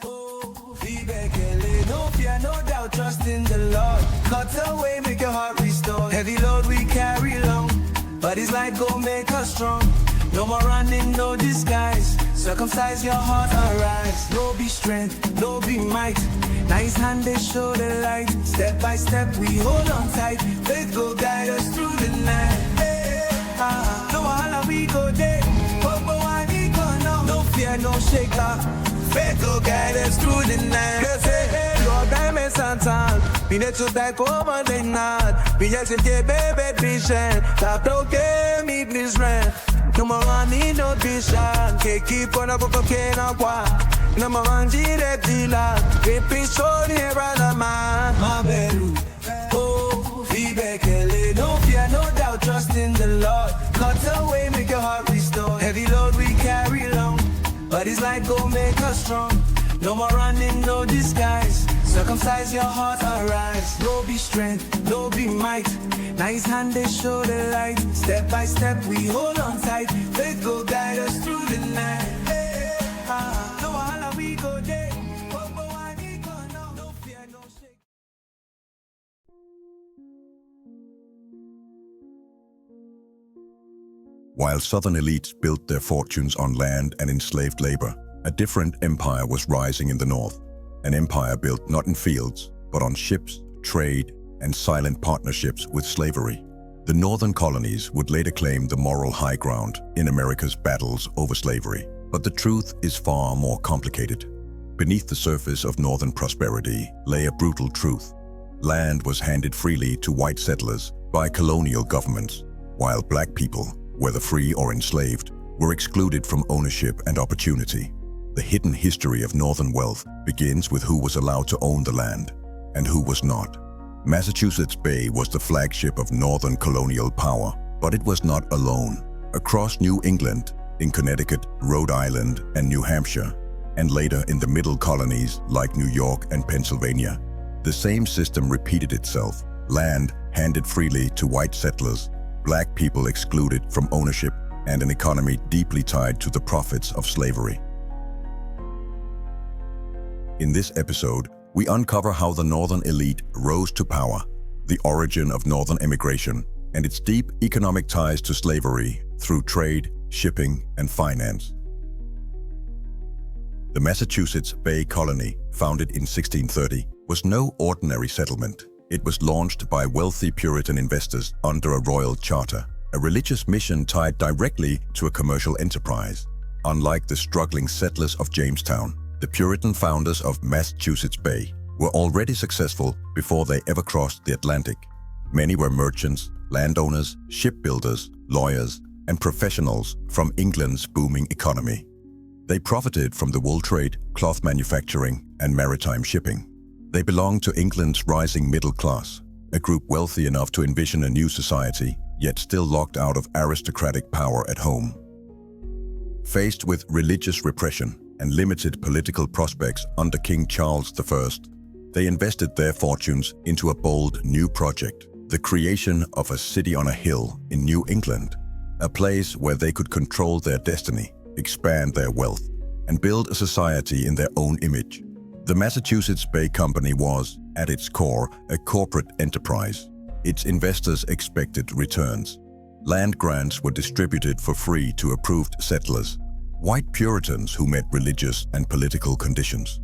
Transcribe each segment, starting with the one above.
Oh, no fear, no doubt, trust in the Lord. Cut away, make your heart restore. Heavy load we carry long, but His light go make us strong. No more running, no disguise. Circumcise your heart, arise. No be strength, no be might. Nice hand, they show the light. Step by step, we hold on tight. Faith go guide us through the night. No wahala, we go there. No fear, no shaker. Faith go guide us through the night. Your diamonds and time. Be net to back over the night. Be yes if you baby vision. Stop okay, meet this rent. No more money, no vision. Keep on a cocaine or what? No more money, that dealer. Keep it so near a man. My bedroom. Oh, Vibekele. No fear, no doubt, trust in the Lord. Cut away, make your heart restore. Heavy load we carry long, but His light go make us strong. No more running, no disguise. Circumcise your heart, arise. No be strength, no be might. Nice hand, they show the light. Step by step, we hold on tight. Faith go guide us through the night. No wahala, we go there. No fear, no shake. While southern elites built their fortunes on land and enslaved labor, a different empire was rising in the north. An empire built not in fields, but on ships, trade, and silent partnerships with slavery. The northern colonies would later claim the moral high ground in America's battles over slavery. But the truth is far more complicated. Beneath the surface of northern prosperity lay a brutal truth. Land was handed freely to white settlers by colonial governments, while black people, whether free or enslaved, were excluded from ownership and opportunity. The hidden history of northern wealth begins with who was allowed to own the land and who was not. Massachusetts Bay was the flagship of northern colonial power, but it was not alone. Across New England, in Connecticut, Rhode Island, and New Hampshire, and later in the middle colonies like New York and Pennsylvania, the same system repeated itself. Land handed freely to white settlers, black people excluded from ownership, and an economy deeply tied to the profits of slavery. In this episode, we uncover how the northern elite rose to power, the origin of northern immigration, and its deep economic ties to slavery through trade, shipping, and finance. The Massachusetts Bay Colony, founded in 1630, was no ordinary settlement. It was launched by wealthy Puritan investors under a royal charter, a religious mission tied directly to a commercial enterprise. Unlike the struggling settlers of Jamestown, the Puritan founders of Massachusetts Bay were already successful before they ever crossed the Atlantic. Many were merchants, landowners, shipbuilders, lawyers, and professionals from England's booming economy. They profited from the wool trade, cloth manufacturing, and maritime shipping. They belonged to England's rising middle class, a group wealthy enough to envision a new society, yet still locked out of aristocratic power at home. Faced with religious repression and limited political prospects under King Charles I, they invested their fortunes into a bold new project, the creation of a city on a hill in New England, a place where they could control their destiny, expand their wealth, and build a society in their own image. The Massachusetts Bay Company was, at its core, a corporate enterprise. Its investors expected returns. Land grants were distributed for free to approved settlers, white Puritans who met religious and political conditions.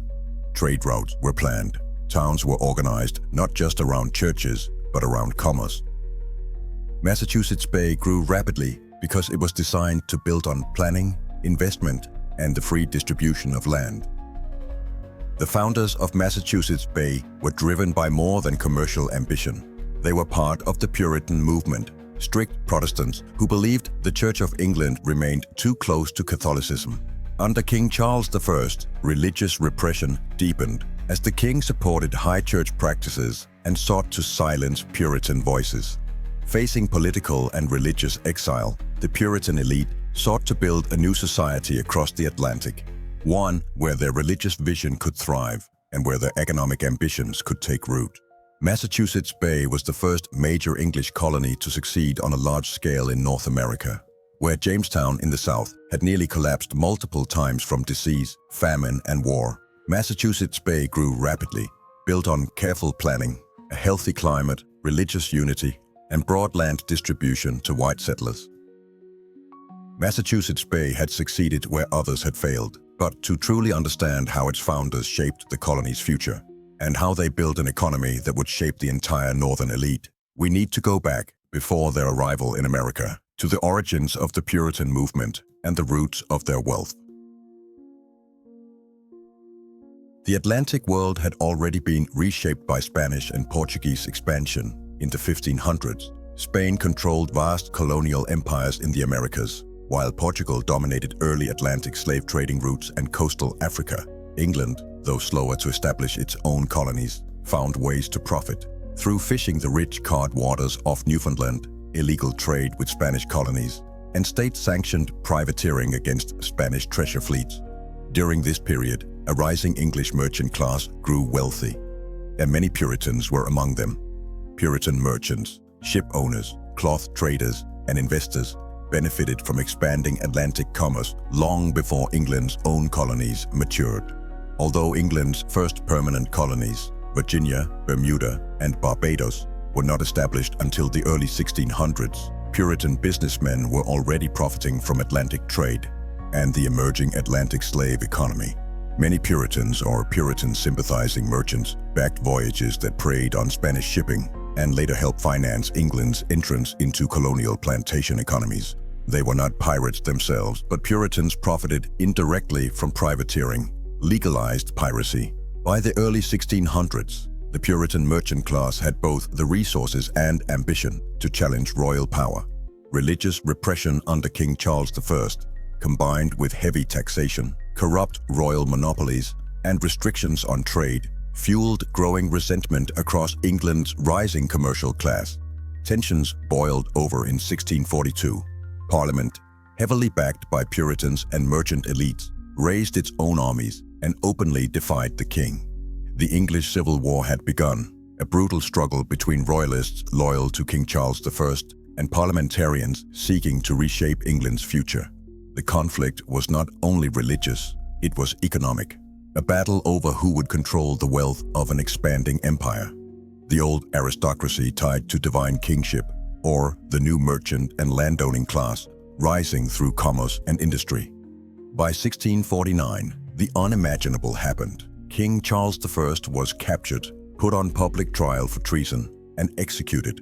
Trade routes were planned. Towns were organized not just around churches, but around commerce. Massachusetts Bay grew rapidly because it was designed to build on planning, investment, and the free distribution of land. The founders of Massachusetts Bay were driven by more than commercial ambition. They were part of the Puritan movement, strict Protestants who believed the Church of England remained too close to Catholicism. Under King Charles I, religious repression deepened as the king supported high church practices and sought to silence Puritan voices. Facing political and religious exile, the Puritan elite sought to build a new society across the Atlantic, one where their religious vision could thrive and where their economic ambitions could take root. Massachusetts Bay was the first major English colony to succeed on a large scale in North America. Where Jamestown in the south had nearly collapsed multiple times from disease, famine, and war, Massachusetts Bay grew rapidly, built on careful planning, a healthy climate, religious unity, and broad land distribution to white settlers. Massachusetts Bay had succeeded where others had failed, but to truly understand how its founders shaped the colony's future, and how they built an economy that would shape the entire northern elite, we need to go back, before their arrival in America, to the origins of the Puritan movement and the roots of their wealth. The Atlantic world had already been reshaped by Spanish and Portuguese expansion. In the 1500s, Spain controlled vast colonial empires in the Americas, while Portugal dominated early Atlantic slave trading routes and coastal Africa. England, though slower to establish its own colonies, found ways to profit. Through fishing the rich cod waters off Newfoundland, illegal trade with Spanish colonies, and state-sanctioned privateering against Spanish treasure fleets. During this period, a rising English merchant class grew wealthy, and many Puritans were among them. Puritan merchants, ship owners, cloth traders, and investors benefited from expanding Atlantic commerce long before England's own colonies matured. Although England's first permanent colonies, Virginia, Bermuda, and Barbados, were not established until the early 1600s, Puritan businessmen were already profiting from Atlantic trade and the emerging Atlantic slave economy. Many Puritans or Puritan-sympathizing merchants backed voyages that preyed on Spanish shipping and later helped finance England's entrance into colonial plantation economies. They were not pirates themselves, but Puritans profited indirectly from privateering, legalized piracy. By the early 1600s, the Puritan merchant class had both the resources and ambition to challenge royal power. Religious repression under King Charles I, combined with heavy taxation, corrupt royal monopolies, and restrictions on trade, fueled growing resentment across England's rising commercial class. Tensions boiled over in 1642. Parliament, heavily backed by Puritans and merchant elites, raised its own armies and openly defied the king. The English Civil War had begun, a brutal struggle between royalists loyal to King Charles I and parliamentarians seeking to reshape England's future. The conflict was not only religious, it was economic, a battle over who would control the wealth of an expanding empire. The old aristocracy tied to divine kingship, or the new merchant and landowning class, rising through commerce and industry. By 1649, the unimaginable happened. King Charles I was captured, put on public trial for treason, and executed.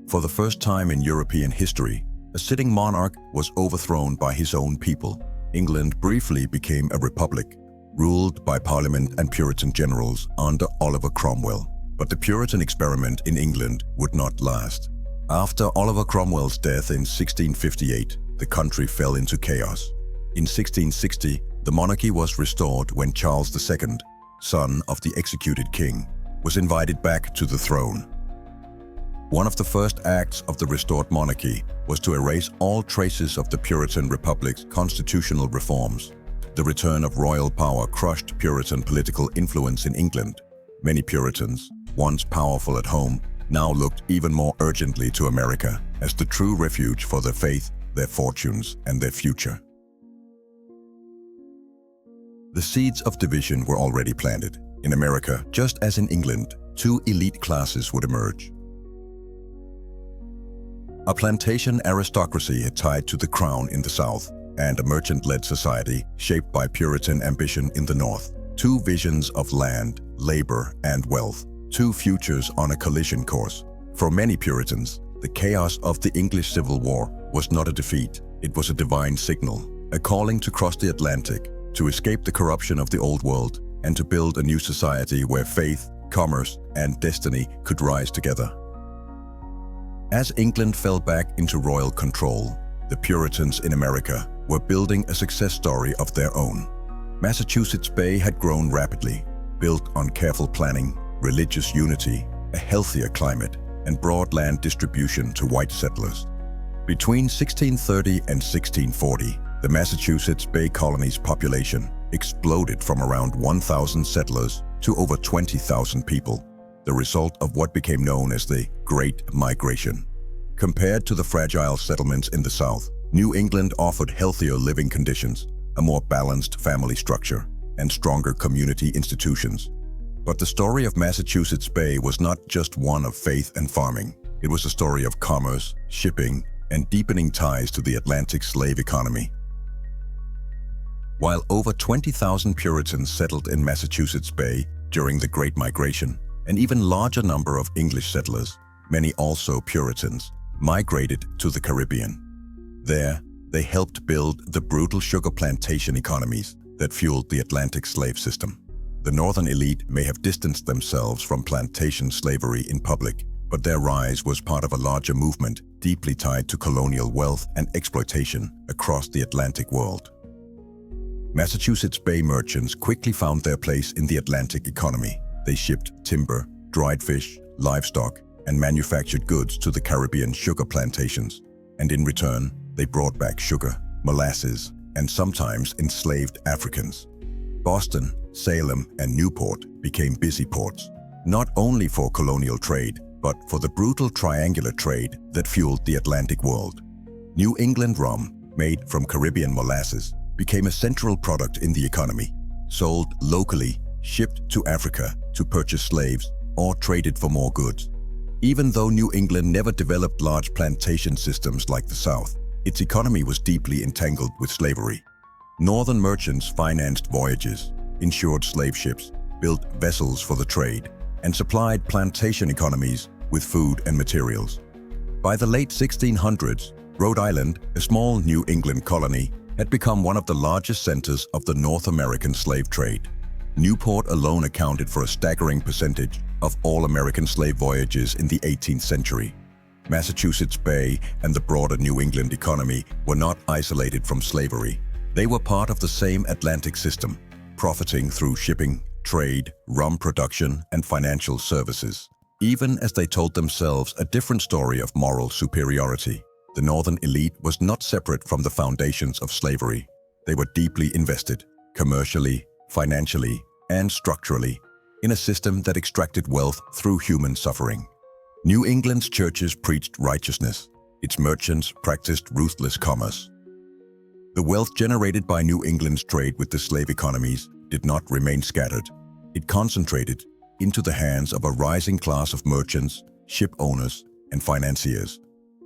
For the first time in European history, a sitting monarch was overthrown by his own people. England briefly became a republic, ruled by Parliament and Puritan generals under Oliver Cromwell. But the Puritan experiment in England would not last. After Oliver Cromwell's death in 1658, the country fell into chaos. In 1660, the monarchy was restored when Charles II, son of the executed king, was invited back to the throne. One of the first acts of the restored monarchy was to erase all traces of the Puritan Republic's constitutional reforms. The return of royal power crushed Puritan political influence in England. Many Puritans, once powerful at home, now looked even more urgently to America as the true refuge for their faith, their fortunes, and their future. The seeds of division were already planted. In America, just as in England, two elite classes would emerge. A plantation aristocracy tied to the crown in the South, and a merchant-led society shaped by Puritan ambition in the North. Two visions of land, labor, and wealth. Two futures on a collision course. For many Puritans, the chaos of the English Civil War was not a defeat. It was a divine signal, a calling to cross the Atlantic, to escape the corruption of the old world, and to build a new society where faith, commerce, and destiny could rise together. As England fell back into royal control, the Puritans in America were building a success story of their own. Massachusetts Bay had grown rapidly, built on careful planning, religious unity, a healthier climate, and broad land distribution to white settlers. Between 1630 and 1640, the Massachusetts Bay Colony's population exploded from around 1,000 settlers to over 20,000 people, the result of what became known as the Great Migration. Compared to the fragile settlements in the South, New England offered healthier living conditions, a more balanced family structure, and stronger community institutions. But the story of Massachusetts Bay was not just one of faith and farming. It was a story of commerce, shipping, and deepening ties to the Atlantic slave economy. While over 20,000 Puritans settled in Massachusetts Bay during the Great Migration, an even larger number of English settlers, many also Puritans, migrated to the Caribbean. There, they helped build the brutal sugar plantation economies that fueled the Atlantic slave system. The northern elite may have distanced themselves from plantation slavery in public, but their rise was part of a larger movement deeply tied to colonial wealth and exploitation across the Atlantic world. Massachusetts Bay merchants quickly found their place in the Atlantic economy. They shipped timber, dried fish, livestock, and manufactured goods to the Caribbean sugar plantations, and in return, they brought back sugar, molasses, and sometimes enslaved Africans. Boston, Salem, and Newport became busy ports, not only for colonial trade, but for the brutal triangular trade that fueled the Atlantic world. New England rum, made from Caribbean molasses, became a central product in the economy, sold locally, shipped to Africa to purchase slaves, or traded for more goods. Even though New England never developed large plantation systems like the South, its economy was deeply entangled with slavery. Northern merchants financed voyages, insured slave ships, built vessels for the trade, and supplied plantation economies with food and materials. By the late 1600s, Rhode Island, a small New England colony, had become one of the largest centers of the North American slave trade. Newport alone accounted for a staggering percentage of all American slave voyages in the 18th century. Massachusetts Bay and the broader New England economy were not isolated from slavery. They were part of the same Atlantic system, profiting through shipping, trade, rum production, and financial services. Even as they told themselves a different story of moral superiority, the northern elite was not separate from the foundations of slavery. They were deeply invested, commercially, financially, and structurally, in a system that extracted wealth through human suffering. New England's churches preached righteousness. Its merchants practiced ruthless commerce. The wealth generated by New England's trade with the slave economies did not remain scattered. It concentrated into the hands of a rising class of merchants, ship owners, and financiers.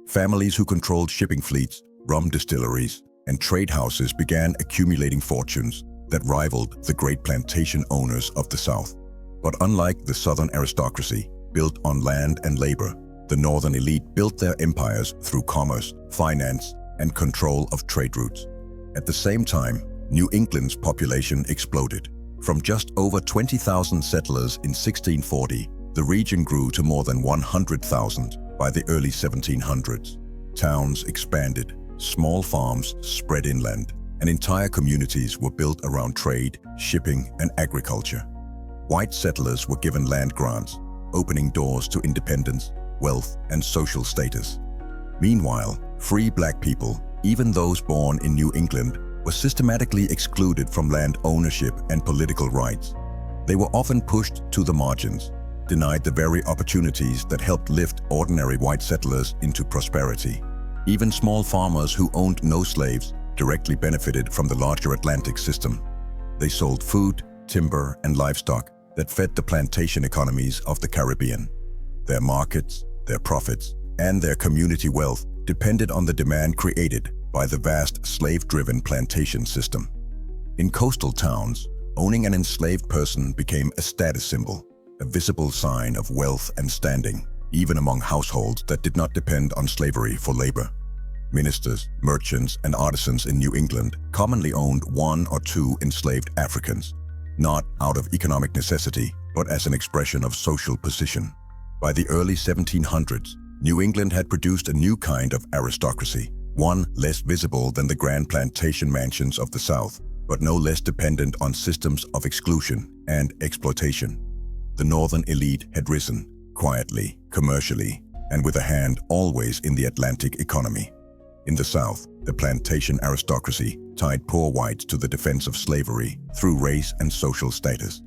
Families who controlled shipping fleets, rum distilleries, and trade houses began accumulating fortunes that rivaled the great plantation owners of the South. But unlike the Southern aristocracy, built on land and labor, the Northern elite built their empires through commerce, finance, and control of trade routes. At the same time, New England's population exploded. From just over 20,000 settlers in 1640, the region grew to more than 100,000 by the early 1700s. Towns expanded, small farms spread inland, and entire communities were built around trade, shipping, and agriculture. White settlers were given land grants, opening doors to independence, wealth, and social status. Meanwhile, free black people, even those born in New England, were systematically excluded from land ownership and political rights. They were often pushed to the margins, denied the very opportunities that helped lift ordinary white settlers into prosperity. Even small farmers who owned no slaves directly benefited from the larger Atlantic system. They sold food, timber, and livestock that fed the plantation economies of the Caribbean. Their markets, their profits, and their community wealth depended on the demand created by the vast slave-driven plantation system. In coastal towns, owning an enslaved person became a status symbol, a visible sign of wealth and standing, even among households that did not depend on slavery for labor. Ministers, merchants, and artisans in New England commonly owned one or two enslaved Africans, not out of economic necessity, but as an expression of social position. By the early 1700s, New England had produced a new kind of aristocracy, one less visible than the grand plantation mansions of the South, but no less dependent on systems of exclusion and exploitation. The northern elite had risen, quietly, commercially, and with a hand always in the Atlantic economy. In the South, the plantation aristocracy tied poor whites to the defense of slavery through race and social status.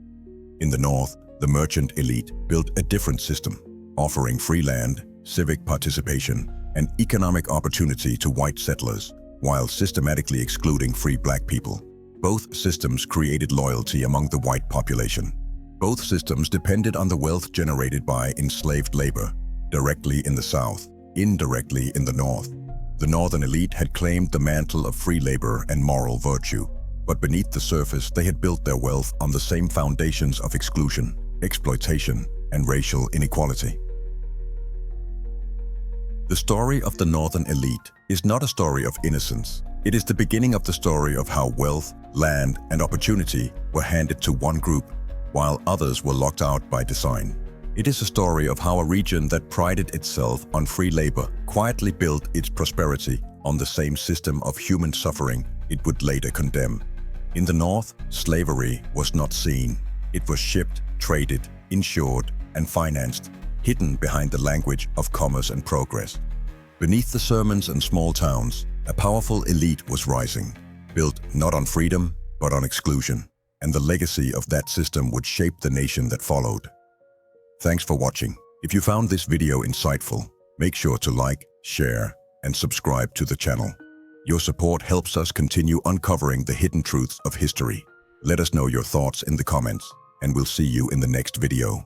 In the North, the merchant elite built a different system, offering free land, civic participation, and economic opportunity to white settlers, while systematically excluding free black people. Both systems created loyalty among the white population. Both systems depended on the wealth generated by enslaved labor, directly in the South, indirectly in the North. The Northern elite had claimed the mantle of free labor and moral virtue, but beneath the surface they had built their wealth on the same foundations of exclusion, exploitation, and racial inequality. The story of the Northern elite is not a story of innocence. It is the beginning of the story of how wealth, land, and opportunity were handed to one group, while others were locked out by design. It is a story of how a region that prided itself on free labor quietly built its prosperity on the same system of human suffering it would later condemn. In the North, slavery was not seen. It was shipped, traded, insured, and financed, hidden behind the language of commerce and progress. Beneath the sermons and small towns, a powerful elite was rising, built not on freedom, but on exclusion, and the legacy of that system would shape the nation that followed. Thanks for watching. If you found this video insightful, make sure to like, share, and subscribe to the channel. Your support helps us continue uncovering the hidden truths of history. Let us know your thoughts in the comments, and we'll see you in the next video.